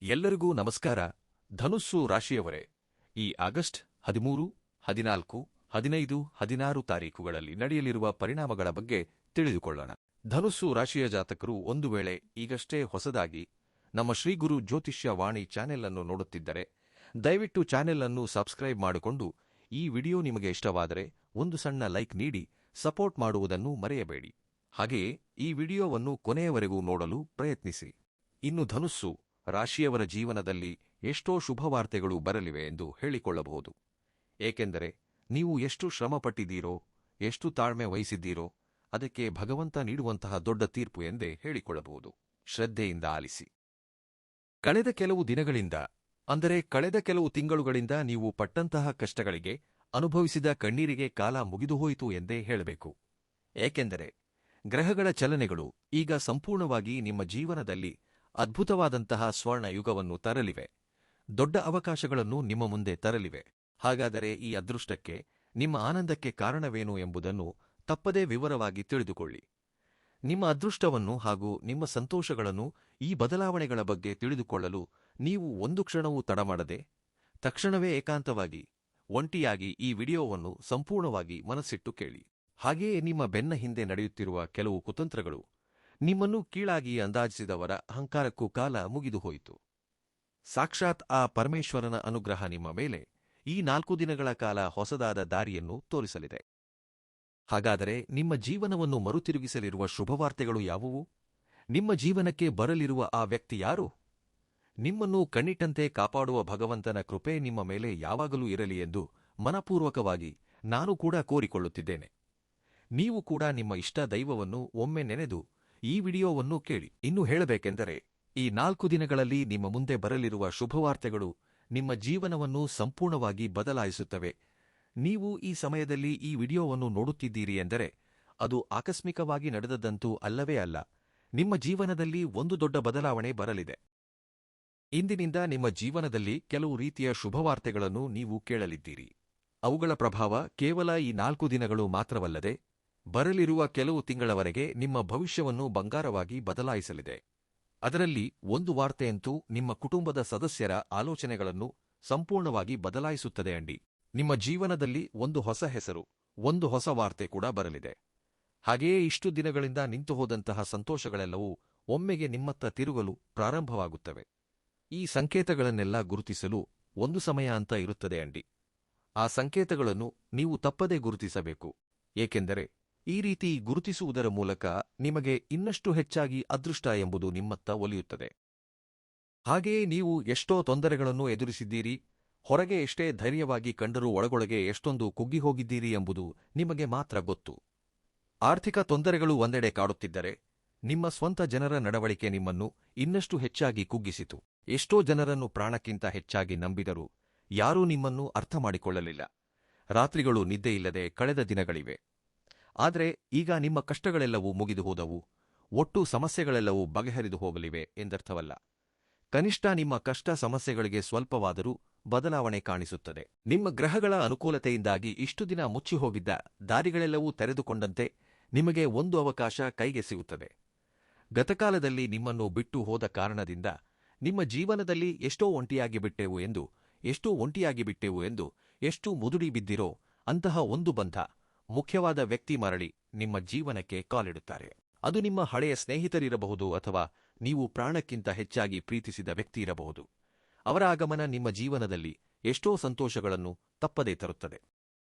ಎಲ್ಲರಿಗೂ ನಮಸ್ಕಾರ. ಧನುಸ್ಸು ರಾಶಿಯವರೇ, ಈ ಆಗಸ್ಟ್ 13, 14, 15, 16 ತಾರೀಖುಗಳಲ್ಲಿ ನಡೆಯಲಿರುವ ಪರಿಣಾಮಗಳ ಬಗ್ಗೆ ತಿಳಿದುಕೊಳ್ಳೋಣ. ಧನುಸ್ಸು ರಾಶಿಯ ಜಾತಕರು ಒಂದು ವೇಳೆ ಈಗಷ್ಟೇ ಹೊಸದಾಗಿ ನಮ್ಮ ಶ್ರೀ ಗುರು ಜ್ಯೋತಿಷ್ಯ ವಾಣಿ ಚಾನೆಲ್ ಅನ್ನು ನೋಡುತ್ತಿದ್ದರೆ ದಯವಿಟ್ಟು ಚಾನೆಲ್ ಅನ್ನು ಸಬ್ಸ್ಕ್ರೈಬ್ ಮಾಡಿಕೊಂಡು ಈ ವಿಡಿಯೋ ನಿಮಗೆ ಇಷ್ಟವಾದರೆ ಒಂದು ಸಣ್ಣ ಲೈಕ್ ನೀಡಿ ಸಪೋರ್ಟ್ ಮಾಡುವುದನ್ನು ಮರೆಯಬೇಡಿ. ಹಾಗೆಯೇ ಈ ವಿಡಿಯೋವನ್ನು ಕೊನೆಯವರೆಗೂ ನೋಡಲು ಪ್ರಯತ್ನಿಸಿ. ಇನ್ನು ಧನುಸ್ಸು ರಾಶಿಯವರ ಜೀವನದಲ್ಲಿ ಎಷ್ಟೋ ಶುಭವಾರ್ತೆಗಳು ಬರಲಿವೆ ಎಂದು ಹೇಳಿಕೊಳ್ಳಬಹುದು. ಏಕೆಂದರೆ ನೀವು ಎಷ್ಟು ಶ್ರಮಪಟ್ಟಿದ್ದೀರೋ, ಎಷ್ಟು ತಾಳ್ಮೆ ವಹಿಸಿದ್ದೀರೋ ಅದಕ್ಕೆ ಭಗವಂತ ನೀಡುವಂತಹ ದೊಡ್ಡ ತೀರ್ಪು ಎಂದೇ ಹೇಳಿಕೊಳ್ಳಬಹುದು. ಶ್ರದ್ಧೆಯಿಂದ ಆಲಿಸಿ. ಕಳೆದ ಕೆಲವು ದಿನಗಳಿಂದ, ಅಂದರೆ ಕಳೆದ ಕೆಲವು ತಿಂಗಳುಗಳಿಂದ ನೀವು ಪಟ್ಟಂತಹ ಕಷ್ಟಗಳಿಗೆ, ಅನುಭವಿಸಿದ ಕಣ್ಣೀರಿಗೆ ಕಾಲ ಮುಗಿದುಹೋಯಿತು ಎಂದೇ ಹೇಳಬೇಕು. ಏಕೆಂದರೆ ಗ್ರಹಗಳ ಚಲನೆಗಳು ಈಗ ಸಂಪೂರ್ಣವಾಗಿ ನಿಮ್ಮ ಜೀವನದಲ್ಲಿ ಅದ್ಭುತವಾದಂತಹ ಸ್ವರ್ಣ ಯುಗವನ್ನು ತರಲಿವೆ. ದೊಡ್ಡ ಅವಕಾಶಗಳನ್ನು ನಿಮ್ಮ ಮುಂದೆ ತರಲಿವೆ. ಹಾಗಾದರೆ ಈ ಅದೃಷ್ಟಕ್ಕೆ, ನಿಮ್ಮ ಆನಂದಕ್ಕೆ ಕಾರಣವೇನು ಎಂಬುದನ್ನು ತಪ್ಪದೇ ವಿವರವಾಗಿ ತಿಳಿದುಕೊಳ್ಳಿ. ನಿಮ್ಮ ಅದೃಷ್ಟವನ್ನು ಹಾಗೂ ನಿಮ್ಮ ಸಂತೋಷಗಳನ್ನು, ಈ ಬದಲಾವಣೆಗಳ ಬಗ್ಗೆ ತಿಳಿದುಕೊಳ್ಳಲು ನೀವು ಒಂದು ಕ್ಷಣವೂ ತಡಮಾಡದೆ ತಕ್ಷಣವೇ ಏಕಾಂತವಾಗಿ, ಒಂಟಿಯಾಗಿ ಈ ವಿಡಿಯೋವನ್ನು ಸಂಪೂರ್ಣವಾಗಿ ಮನಸ್ಸಿಟ್ಟು ಕೇಳಿ. ಹಾಗೆಯೇ ನಿಮ್ಮ ಬೆನ್ನ ಹಿಂದೆ ನಡೆಯುತ್ತಿರುವ ಕೆಲವು ಕುತಂತ್ರಗಳು, ನಿಮ್ಮನ್ನು ಕೀಳಾಗಿ ಅಂದಾಜಿಸಿದವರ ಅಹಂಕಾರಕ್ಕೂ ಕಾಲ ಮುಗಿದು ಹೋಯಿತು. ಸಾಕ್ಷಾತ್ ಆ ಪರಮೇಶ್ವರನ ಅನುಗ್ರಹ ನಿಮ್ಮ ಮೇಲೆ ಈ 4 ದಿನಗಳ ಕಾಲ ಹೊಸದಾದ ದಾರಿಯನ್ನು ತೋರಿಸಲಿದೆ. ಹಾಗಾದರೆ ನಿಮ್ಮ ಜೀವನವನ್ನು ಮರುತಿರುಗಿಸಲಿರುವ ಶುಭವಾರ್ತೆಗಳು ಯಾವುವು? ನಿಮ್ಮ ಜೀವನಕ್ಕೆ ಬರಲಿರುವ ಆ ವ್ಯಕ್ತಿ ಯಾರು? ನಿಮ್ಮನ್ನು ಕಣ್ಣಿಟ್ಟಂತೆ ಕಾಪಾಡುವ ಭಗವಂತನ ಕೃಪೆ ನಿಮ್ಮ ಮೇಲೆ ಯಾವಾಗಲೂ ಇರಲಿ ಎಂದು ಮನಪೂರ್ವಕವಾಗಿ ನಾನು ಕೂಡ ಕೋರಿಕೊಳ್ಳುತ್ತಿದ್ದೇನೆ. ನೀವು ಕೂಡ ನಿಮ್ಮ ಇಷ್ಟ ದೈವವನ್ನು ಒಮ್ಮೆ ನೆನೆದು ಈ ವಿಡಿಯೋವನ್ನು ಕೇಳಿ. ಇನ್ನು ಹೇಳಬೇಕೆಂದರೆ, ಈ 4 ದಿನಗಳಲ್ಲಿ ನಿಮ್ಮ ಮುಂದೆ ಬರಲಿರುವ ಶುಭವಾರ್ತೆಗಳು ನಿಮ್ಮ ಜೀವನವನ್ನು ಸಂಪೂರ್ಣವಾಗಿ ಬದಲಾಯಿಸುತ್ತವೆ. ನೀವು ಈ ಸಮಯದಲ್ಲಿ ಈ ವಿಡಿಯೋವನ್ನು ನೋಡುತ್ತಿದ್ದೀರಿ ಎಂದರೆ ಅದು ಆಕಸ್ಮಿಕವಾಗಿ ನಡೆದದ್ದಂತೂ ಅಲ್ಲವೇ ಅಲ್ಲ. ನಿಮ್ಮ ಜೀವನದಲ್ಲಿ ಒಂದು ದೊಡ್ಡ ಬದಲಾವಣೆ ಬರಲಿದೆ. ಇಂದಿನಿಂದ ನಿಮ್ಮ ಜೀವನದಲ್ಲಿ ಕೆಲವು ರೀತಿಯ ಶುಭವಾರ್ತೆಗಳನ್ನು ನೀವು ಕೇಳಲಿದ್ದೀರಿ. ಅವುಗಳ ಪ್ರಭಾವ ಕೇವಲ ಈ 4 ದಿನಗಳು ಮಾತ್ರವಲ್ಲದೆ ಬರಲಿರುವ ಕೆಲವು ತಿಂಗಳವರೆಗೆ ನಿಮ್ಮ ಭವಿಷ್ಯವನ್ನು ಬಂಗಾರವಾಗಿ ಬದಲಾಯಿಸಲಿದೆ. ಅದರಲ್ಲಿ ಒಂದು ವಾರ್ತೆಯಂತೂ ನಿಮ್ಮ ಕುಟುಂಬದ ಸದಸ್ಯರ ಆಲೋಚನೆಗಳನ್ನು ಸಂಪೂರ್ಣವಾಗಿ ಬದಲಾಯಿಸುತ್ತದೆ ಅಂಡಿ. ನಿಮ್ಮ ಜೀವನದಲ್ಲಿ ಒಂದು ಹೊಸ ಹೆಸರು, ಒಂದು ಹೊಸ ವಾರ್ತೆ ಕೂಡ ಬರಲಿದೆ. ಹಾಗೆಯೇ ಇಷ್ಟು ದಿನಗಳಿಂದ ನಿಂತುಹೋದಂತಹ ಸಂತೋಷಗಳೆಲ್ಲವೂ ಒಮ್ಮೆಗೆ ನಿಮ್ಮತ್ತ ತಿರುಗಲು ಪ್ರಾರಂಭವಾಗುತ್ತವೆ. ಈ ಸಂಕೇತಗಳನ್ನೆಲ್ಲ ಗುರುತಿಸಲು ಒಂದು ಸಮಯ ಅಂತ ಇರುತ್ತದೆ ಅಂಡಿ. ಆ ಸಂಕೇತಗಳನ್ನು ನೀವು ತಪ್ಪದೇ ಗುರುತಿಸಬೇಕು. ಏಕೆಂದರೆ ಈ ರೀತಿ ಗುರುತಿಸುವುದರ ಮೂಲಕ ನಿಮಗೆ ಇನ್ನಷ್ಟು ಹೆಚ್ಚಾಗಿ ಅದೃಷ್ಟ ಎಂಬುದು ನಿಮ್ಮತ್ತ ಒಲಿಯುತ್ತದೆ. ಹಾಗೆಯೇ ನೀವು ಎಷ್ಟೋ ತೊಂದರೆಗಳನ್ನು ಎದುರಿಸಿದ್ದೀರಿ, ಹೊರಗೆ ಎಷ್ಟೇ ಧೈರ್ಯವಾಗಿ ಕಂಡರೂ ಒಳಗೊಳಗೆ ಎಷ್ಟೊಂದು ಕುಗ್ಗಿಹೋಗಿದ್ದೀರಿ ಎಂಬುದು ನಿಮಗೆ ಮಾತ್ರ ಗೊತ್ತು. ಆರ್ಥಿಕ ತೊಂದರೆಗಳು ಒಂದೆಡೆ ಕಾಡುತ್ತಿದ್ದರೆ, ನಿಮ್ಮ ಸ್ವಂತ ಜನರ ನಡವಳಿಕೆ ನಿಮ್ಮನ್ನು ಇನ್ನಷ್ಟು ಹೆಚ್ಚಾಗಿ ಕುಗ್ಗಿಸಿತು. ಎಷ್ಟೋ ಜನರನ್ನು ಪ್ರಾಣಕ್ಕಿಂತ ಹೆಚ್ಚಾಗಿ ನಂಬಿದರೂ ಯಾರೂ ನಿಮ್ಮನ್ನು ಅರ್ಥ ಮಾಡಿಕೊಳ್ಳಲಿಲ್ಲ. ರಾತ್ರಿಗಳು ನಿದ್ದೆಯಿಲ್ಲದೆ ಕಳೆದ ದಿನಗಳಿವೆ. ಆದರೆ ಈಗ ನಿಮ್ಮ ಕಷ್ಟಗಳೆಲ್ಲವೂ ಮುಗಿದು ಹೋದವು, ಒಟ್ಟು ಸಮಸ್ಯೆಗಳೆಲ್ಲವೂ ಬಗೆಹರಿದು ಹೋಗಲಿವೆ ಎಂದರ್ಥವಲ್ಲ. ಕನಿಷ್ಠ ನಿಮ್ಮ ಕಷ್ಟ ಸಮಸ್ಯೆಗಳಿಗೆ ಸ್ವಲ್ಪವಾದರೂ ಬದಲಾವಣೆ ಕಾಣಿಸುತ್ತದೆ. ನಿಮ್ಮ ಗ್ರಹಗಳ ಅನುಕೂಲತೆಯಿಂದಾಗಿ ಇಷ್ಟು ದಿನ ಮುಚ್ಚಿಹೋಗಿದ್ದ ದಾರಿಗಳೆಲ್ಲವೂ ತೆರೆದುಕೊಂಡಂತೆ ನಿಮಗೆ ಒಂದು ಅವಕಾಶ ಕೈಗೆ ಸಿಗುತ್ತದೆ. ಗತಕಾಲದಲ್ಲಿ ನಿಮ್ಮನ್ನು ಬಿಟ್ಟು ಹೋದ ಕಾರಣದಿಂದ ನಿಮ್ಮ ಜೀವನದಲ್ಲಿ ಎಷ್ಟೋ ಒಂಟಿಯಾಗಿ ಬಿಟ್ಟೆವು ಎಂದು ಎಷ್ಟು ಮುದುಡಿ ಬಿದ್ದಿರೋ ಅಂತಹ ಒಂದು ಬಂಧ, ಮುಖ್ಯವಾದ ವ್ಯಕ್ತಿ ಮರಳಿ ನಿಮ್ಮ ಜೀವನಕ್ಕೆ ಕಾಲಿಡುತ್ತಾರೆ. ಅದು ನಿಮ್ಮ ಹಳೆಯ ಸ್ನೇಹಿತರಿರಬಹುದು ಅಥವಾ ನೀವು ಪ್ರಾಣಕ್ಕಿಂತ ಹೆಚ್ಚಾಗಿ ಪ್ರೀತಿಸಿದ ವ್ಯಕ್ತಿ ಇರಬಹುದು. ಅವರ ಆಗಮನ ನಿಮ್ಮ ಜೀವನದಲ್ಲಿ ಎಷ್ಟೋ ಸಂತೋಷಗಳನ್ನು ತಪ್ಪದೇ ತರುತ್ತದೆ.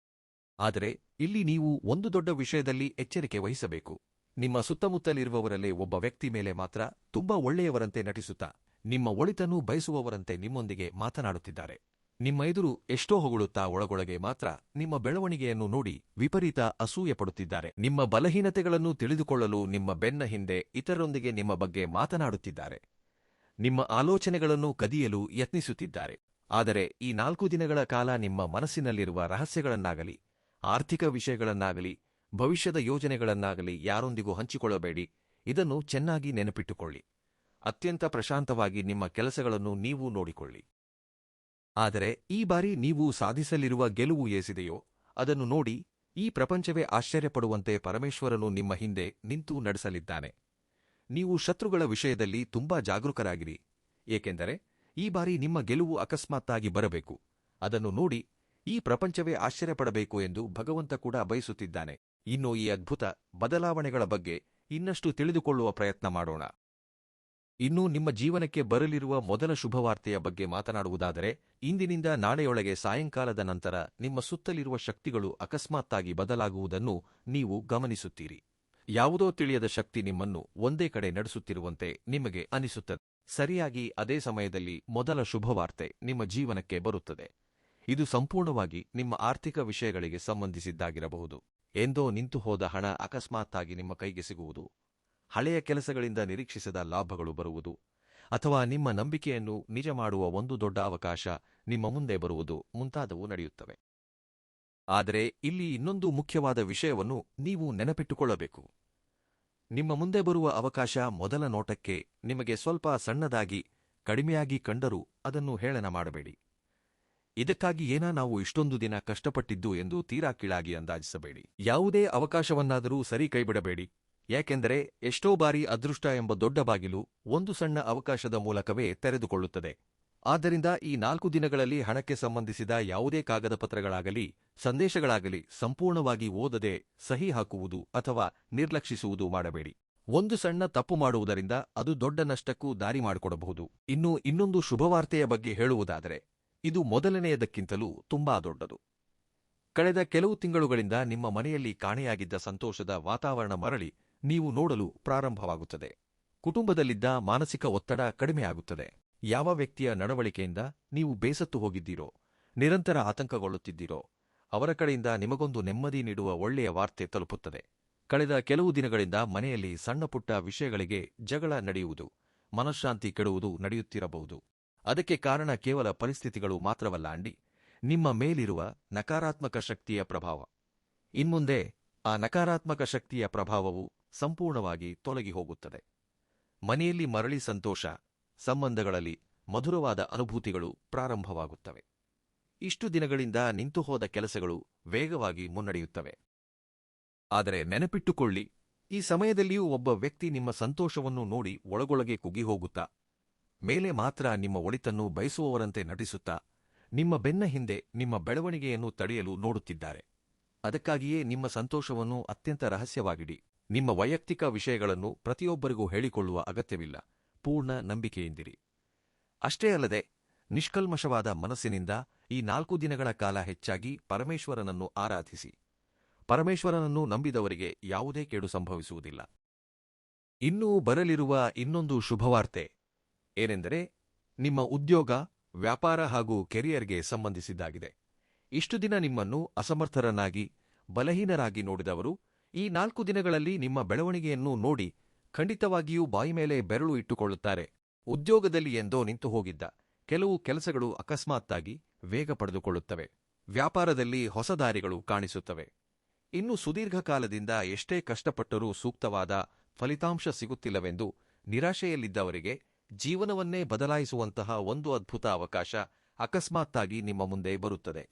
ಆದರೆ ಇಲ್ಲಿ ನೀವು ಒಂದು ದೊಡ್ಡ ವಿಷಯದಲ್ಲಿ ಎಚ್ಚರಿಕೆ ವಹಿಸಬೇಕು. ನಿಮ್ಮ ಸುತ್ತಮುತ್ತಲಿರುವವರಲ್ಲೇ ಒಬ್ಬ ವ್ಯಕ್ತಿ ಮೇಲೆ ಮಾತ್ರ ತುಂಬಾ ಒಳ್ಳೆಯವರಂತೆ ನಟಿಸುತ್ತಾ, ನಿಮ್ಮ ಒಳಿತನ್ನು ಬಯಸುವವರಂತೆ ನಿಮ್ಮೊಂದಿಗೆ ಮಾತನಾಡುತ್ತಿದ್ದಾರೆ. ನಿಮ್ಮ ಎದುರು ಎಷ್ಟೋ ಹೊಗಳುತ್ತಾ ಒಳಗೊಳಗೆ ಮಾತ್ರ ನಿಮ್ಮ ಬೆಳವಣಿಗೆಯನ್ನು ನೋಡಿ ವಿಪರೀತ ಅಸೂಯೆ ಪಡುತ್ತಿದ್ದಾರೆ. ನಿಮ್ಮ ಬಲಹೀನತೆಗಳನ್ನು ತಿಳಿದುಕೊಳ್ಳಲು ನಿಮ್ಮ ಬೆನ್ನ ಹಿಂದೆ ಇತರರೊಂದಿಗೆ ನಿಮ್ಮ ಬಗ್ಗೆ ಮಾತನಾಡುತ್ತಿದ್ದಾರೆ. ನಿಮ್ಮ ಆಲೋಚನೆಗಳನ್ನು ಕದಿಯಲು ಯತ್ನಿಸುತ್ತಿದ್ದಾರೆ. ಆದರೆ ಈ 4 ದಿನಗಳ ಕಾಲ ನಿಮ್ಮ ಮನಸ್ಸಿನಲ್ಲಿರುವ ರಹಸ್ಯಗಳನ್ನಾಗಲಿ, ಆರ್ಥಿಕ ವಿಷಯಗಳನ್ನಾಗಲಿ, ಭವಿಷ್ಯದ ಯೋಜನೆಗಳನ್ನಾಗಲಿ ಯಾರೊಂದಿಗೂ ಹಂಚಿಕೊಳ್ಳಬೇಡಿ. ಇದನ್ನು ಚೆನ್ನಾಗಿ ನೆನಪಿಟ್ಟುಕೊಳ್ಳಿ. ಅತ್ಯಂತ ಪ್ರಶಾಂತವಾಗಿ ನಿಮ್ಮ ಕೆಲಸಗಳನ್ನು ನೀವು ನೋಡಿಕೊಳ್ಳಿ. ಆದರೆ ಈ ಬಾರಿ ನೀವು ಸಾಧಿಸಲಿರುವ ಗೆಲುವು ಏಸಿದೆಯೋ ಅದನ್ನು ನೋಡಿ ಈ ಪ್ರಪಂಚವೇ ಆಶ್ಚರ್ಯಪಡುವಂತೆ ಪರಮೇಶ್ವರನು ನಿಮ್ಮ ಹಿಂದೆ ನಿಂತು ನಡೆಸಲಿದ್ದಾನೆ. ನೀವು ಶತ್ರುಗಳ ವಿಷಯದಲ್ಲಿ ತುಂಬಾ ಜಾಗರೂಕರಾಗಿರಿ. ಏಕೆಂದರೆ ಈ ಬಾರಿ ನಿಮ್ಮ ಗೆಲುವು ಅಕಸ್ಮಾತ್ತಾಗಿ ಬರಬೇಕು. ಅದನ್ನು ನೋಡಿ ಈ ಪ್ರಪಂಚವೇ ಆಶ್ಚರ್ಯಪಡಬೇಕು ಎಂದು ಭಗವಂತ ಕೂಡ ಬಯಸುತ್ತಿದ್ದಾನೆ. ಇನ್ನು ಈ ಅದ್ಭುತ ಬದಲಾವಣೆಗಳ ಬಗ್ಗೆ ಇನ್ನಷ್ಟು ತಿಳಿದುಕೊಳ್ಳುವ ಪ್ರಯತ್ನ ಮಾಡೋಣ. ಇನ್ನು ನಿಮ್ಮ ಜೀವನಕ್ಕೆ ಬರಲಿರುವ ಮೊದಲ ಶುಭವಾರ್ತೆಯ ಬಗ್ಗೆ ಮಾತನಾಡುವುದಾದರೆ, ಇಂದಿನಿಂದ ನಾಳೆಯೊಳಗೆ ಸಾಯಂಕಾಲದ ನಂತರ ನಿಮ್ಮ ಸುತ್ತಲಿರುವ ಶಕ್ತಿಗಳು ಅಕಸ್ಮಾತ್ತಾಗಿ ಬದಲಾಗುವುದನ್ನು ನೀವು ಗಮನಿಸುತ್ತೀರಿ. ಯಾವುದೋ ತಿಳಿಯದ ಶಕ್ತಿ ನಿಮ್ಮನ್ನು ಒಂದೇ ಕಡೆ ನಡೆಸುತ್ತಿರುವಂತೆ ನಿಮಗೆ ಅನಿಸುತ್ತದೆ. ಸರಿಯಾಗಿ ಅದೇ ಸಮಯದಲ್ಲಿ ಮೊದಲ ಶುಭವಾರ್ತೆ ನಿಮ್ಮ ಜೀವನಕ್ಕೆ ಬರುತ್ತದೆ. ಇದು ಸಂಪೂರ್ಣವಾಗಿ ನಿಮ್ಮ ಆರ್ಥಿಕ ವಿಷಯಗಳಿಗೆ ಸಂಬಂಧಿಸಿದ್ದಾಗಿರಬಹುದು. ಎಂದೋ ನಿಂತು ಹೋದ ಹಣ ಅಕಸ್ಮಾತ್ತಾಗಿ ನಿಮ್ಮ ಕೈಗೆ ಸಿಗುವುದು, ಹಳೆಯ ಕೆಲಸಗಳಿಂದ ನಿರೀಕ್ಷಿಸದ ಲಾಭಗಳು ಬರುವುದು, ಅಥವಾ ನಿಮ್ಮ ನಂಬಿಕೆಯನ್ನು ನಿಜ ಮಾಡುವ ಒಂದು ದೊಡ್ಡ ಅವಕಾಶ ನಿಮ್ಮ ಮುಂದೆ ಬರುವುದು ಮುಂತಾದವು ನಡೆಯುತ್ತವೆ. ಆದರೆ ಇಲ್ಲಿ ಇನ್ನೊಂದು ಮುಖ್ಯವಾದ ವಿಷಯವನ್ನು ನೀವು ನೆನಪಿಟ್ಟುಕೊಳ್ಳಬೇಕು. ನಿಮ್ಮ ಮುಂದೆ ಬರುವ ಅವಕಾಶ ಮೊದಲ ನೋಟಕ್ಕೆ ನಿಮಗೆ ಸ್ವಲ್ಪ ಸಣ್ಣದಾಗಿ, ಕಡಿಮೆಯಾಗಿ ಕಂಡರೂ ಅದನ್ನು ಹೇಳನ ಮಾಡಬೇಡಿ. ಇದಕ್ಕಾಗಿ ನಾವು ಇಷ್ಟೊಂದು ದಿನ ಕಷ್ಟಪಟ್ಟಿದ್ದು ಎಂದು ತೀರಾ ಕೀಳಾಗಿ ಅಂದಾಜಿಸಬೇಡಿ. ಯಾವುದೇ ಅವಕಾಶವನ್ನಾದರೂ ಸರಿ ಕೈಬಿಡಬೇಡಿ. ಯಾಕೆಂದರೆ ಎಷ್ಟೋ ಬಾರಿ ಅದೃಷ್ಟ ಎಂಬ ದೊಡ್ಡ ಬಾಗಿಲು ಒಂದು ಸಣ್ಣ ಅವಕಾಶದ ಮೂಲಕವೇ ತೆರೆದುಕೊಳ್ಳುತ್ತದೆ. ಆದ್ದರಿಂದ ಈ 4 ದಿನಗಳಲ್ಲಿ ಹಣಕ್ಕೆ ಸಂಬಂಧಿಸಿದ ಯಾವುದೇ ಕಾಗದ ಪತ್ರಗಳಾಗಲಿ ಸಂದೇಶಗಳಾಗಲಿ ಸಂಪೂರ್ಣವಾಗಿ ಓದದೆ ಸಹಿ ಹಾಕುವುದು ಅಥವಾ ನಿರ್ಲಕ್ಷಿಸುವುದು ಮಾಡಬೇಡಿ. ಒಂದು ಸಣ್ಣ ತಪ್ಪು ಮಾಡುವುದರಿಂದ ಅದು ದೊಡ್ಡ ನಷ್ಟಕ್ಕೂ ದಾರಿ ಮಾಡಿಕೊಡಬಹುದು. ಇನ್ನೊಂದು ಶುಭವಾರ್ತೆಯ ಬಗ್ಗೆ ಹೇಳುವುದಾದರೆ, ಇದು ಮೊದಲನೆಯದಕ್ಕಿಂತಲೂ ತುಂಬಾ ದೊಡ್ಡದು. ಕಳೆದ ಕೆಲವು ತಿಂಗಳುಗಳಿಂದ ನಿಮ್ಮ ಮನೆಯಲ್ಲಿ ಕಾಣೆಯಾಗಿದ್ದ ಸಂತೋಷದ ವಾತಾವರಣ ಮರಳಿ ನೀವು ನೋಡಲು ಪ್ರಾರಂಭವಾಗುತ್ತದೆ. ಕುಟುಂಬದಲ್ಲಿದ್ದ ಮಾನಸಿಕ ಒತ್ತಡ ಕಡಿಮೆಯಾಗುತ್ತದೆ. ಯಾವ ವ್ಯಕ್ತಿಯ ನಡವಳಿಕೆಯಿಂದ ನೀವು ಬೇಸತ್ತು ಹೋಗಿದ್ದೀರೋ, ನಿರಂತರ ಆತಂಕಗೊಳ್ಳುತ್ತಿದ್ದೀರೋ, ಅವರ ಕಡೆಯಿಂದ ನಿಮಗೊಂದು ನೆಮ್ಮದಿ ನೀಡುವ ಒಳ್ಳೆಯ ವಾರ್ತೆ ತಲುಪುತ್ತದೆ. ಕಳೆದ ಕೆಲವು ದಿನಗಳಿಂದ ಮನೆಯಲ್ಲಿ ಸಣ್ಣಪುಟ್ಟ ವಿಷಯಗಳಿಗೆ ಜಗಳ ನಡೆಯುವುದು, ಮನಃಶಾಂತಿ ಕೆಡುವುದು ನಡೆಯುತ್ತಿರಬಹುದು. ಅದಕ್ಕೆ ಕಾರಣ ಕೇವಲ ಪರಿಸ್ಥಿತಿಗಳು ಮಾತ್ರವಲ್ಲ ಅಂಡಿ, ನಿಮ್ಮ ಮೇಲಿರುವ ನಕಾರಾತ್ಮಕ ಶಕ್ತಿಯ ಪ್ರಭಾವ. ಇನ್ಮುಂದೆ ಆ ನಕಾರಾತ್ಮಕ ಶಕ್ತಿಯ ಪ್ರಭಾವವು ಸಂಪೂರ್ಣವಾಗಿ ತೊಲಗಿ ಹೋಗುತ್ತದೆ. ಮನೆಯಲ್ಲಿ ಮರಳಿ ಸಂತೋಷ, ಸಂಬಂಧಗಳಲ್ಲಿ ಮಧುರವಾದ ಅನುಭೂತಿಗಳು ಪ್ರಾರಂಭವಾಗುತ್ತವೆ. ಇಷ್ಟು ದಿನಗಳಿಂದ ನಿಂತುಹೋದ ಕೆಲಸಗಳು ವೇಗವಾಗಿ ಮುನ್ನಡೆಯುತ್ತವೆ. ಆದರೆ ನೆನಪಿಟ್ಟುಕೊಳ್ಳಿ, ಈ ಸಮಯದಲ್ಲಿಯೂ ಒಬ್ಬ ವ್ಯಕ್ತಿ ನಿಮ್ಮ ಸಂತೋಷವನ್ನು ನೋಡಿ ಒಳಗೊಳಗೆ ಕುಗ್ಗಿಹೋಗುತ್ತಾ, ಮೇಲೆ ಮಾತ್ರ ನಿಮ್ಮ ಒಳಿತನ್ನು ಬಯಸುವವರಂತೆ ನಟಿಸುತ್ತಾ, ನಿಮ್ಮ ಬೆನ್ನ ಹಿಂದೆ ನಿಮ್ಮ ಬೆಳವಣಿಗೆಯನ್ನು ತಡೆಯಲು ನೋಡುತ್ತಿದ್ದಾರೆ. ಅದಕ್ಕಾಗಿಯೇ ನಿಮ್ಮ ಸಂತೋಷವನ್ನು ಅತ್ಯಂತ ರಹಸ್ಯವಾಗಿಡಿ. ನಿಮ್ಮ ವೈಯಕ್ತಿಕ ವಿಷಯಗಳನ್ನು ಪ್ರತಿಯೊಬ್ಬರಿಗೂ ಹೇಳಿಕೊಳ್ಳುವ ಅಗತ್ಯವಿಲ್ಲ. ಪೂರ್ಣ ನಂಬಿಕೆಯಿಂದಿರಿ. ಅಷ್ಟೇ ಅಲ್ಲದೆ ನಿಷ್ಕಲ್ಮಶವಾದ ಮನಸ್ಸಿನಿಂದ ಈ 4 ದಿನಗಳ ಕಾಲ ಹೆಚ್ಚಾಗಿ ಪರಮೇಶ್ವರನನ್ನು ಆರಾಧಿಸಿ. ಪರಮೇಶ್ವರನನ್ನು ನಂಬಿದವರಿಗೆ ಯಾವುದೇ ಕೇಡು ಸಂಭವಿಸುವುದಿಲ್ಲ. ಇನ್ನೂ ಬರಲಿರುವ ಇನ್ನೊಂದು ಶುಭವಾರ್ತೆ ಏನೆಂದರೆ, ನಿಮ್ಮ ಉದ್ಯೋಗ, ವ್ಯಾಪಾರ ಹಾಗೂ ಕೆರಿಯರ್ಗೆ ಸಂಬಂಧಿಸಿದ್ದಾಗಿದೆ. ಇಷ್ಟು ದಿನ ನಿಮ್ಮನ್ನು ಅಸಮರ್ಥರನ್ನಾಗಿ, ಬಲಹೀನರಾಗಿ ನೋಡಿದವರು ಈ 4 ದಿನಗಳಲ್ಲಿ ನಿಮ್ಮ ಬೆಳವಣಿಗೆಯನ್ನು ನೋಡಿ ಖಂಡಿತವಾಗಿಯೂ ಬಾಯಿಮೇಲೆ ಬೆರಳು ಇಟ್ಟುಕೊಳ್ಳುತ್ತಾರೆ. ಉದ್ಯೋಗದಲ್ಲಿ ಎಂದೋ ನಿಂತು ಹೋಗಿದ್ದ ಕೆಲವು ಕೆಲಸಗಳು ಅಕಸ್ಮಾತ್ತಾಗಿ ವೇಗ ಪಡೆದುಕೊಳ್ಳುತ್ತವೆ. ವ್ಯಾಪಾರದಲ್ಲಿ ಹೊಸ ದಾರಿಗಳು ಕಾಣಿಸುತ್ತವೆ. ಇನ್ನು ಸುದೀರ್ಘಕಾಲದಿಂದ ಎಷ್ಟೇ ಕಷ್ಟಪಟ್ಟರೂ ಸೂಕ್ತವಾದ ಫಲಿತಾಂಶ ಸಿಗುತ್ತಿಲ್ಲವೆಂದು ನಿರಾಶೆಯಲ್ಲಿದ್ದವರಿಗೆ ಜೀವನವನ್ನೇ ಬದಲಾಯಿಸುವಂತಹ ಒಂದು ಅದ್ಭುತ ಅವಕಾಶ ಅಕಸ್ಮಾತ್ತಾಗಿ ನಿಮ್ಮ ಮುಂದೆ ಬರುತ್ತದೆ.